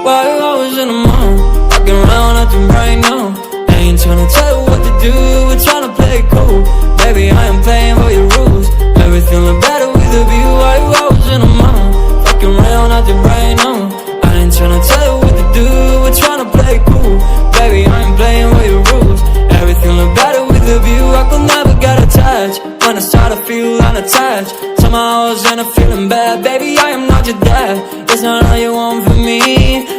Why you always in the mood? Walking around acting right now. I ain't tryna tell you what to do, we're tryna play it cool. Baby, I am playing by your rules. Everything look better with a view. Why you always in the mood? Walking around acting right now. I ain't tryna tell you what to do, we're tryna play it cool. Baby, I am playing by your rules. Everything look better with a view. I could never get attached when I start to feel unattached. Somehow I was in a feeling bad. Baby, I am not your dad. That's not all you want from me.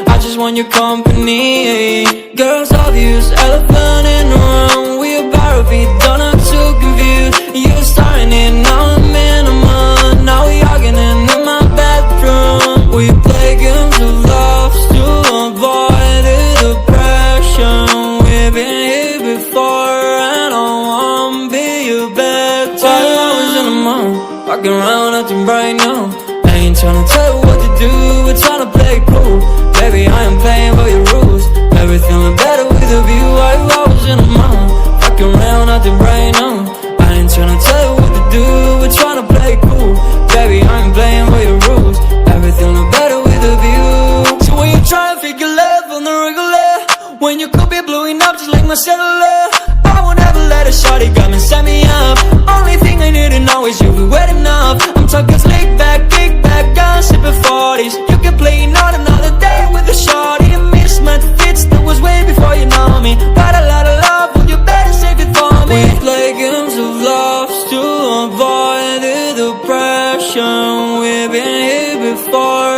I just want your company. Girls obvious, elephant in the room. We about to be done, not too confused. You were starting it, now I'm in a month. Now we arguing in my bedroom. We play games of love to avoid the depression. We've been here before and I wanna be your bed. Why you always in the mood? Walking around acting right now. I ain't tryna tell you what to do, we're tryna play it cool. Baby, I am playing by your rules. Everything look better with a view. Why you always in the mood? Walking around acting right now. I ain't tryna tell you what to do, we're tryna play it cool. Baby, I am playing by your rules. Everything look better with a view. So when you try to figure love on the regular, when you could be blowing up just like my cellular, I won't ever let a shawty come and set me up. Only thing I need to know is you be wet enough. I'm talking slick back, kick back, gun sipping 40s. You can play not another day with a shawty. A mismatched fits that was way before you know me. Got a lot of love, but you better save it for me. We play games of love to avoid the depression. We've been here before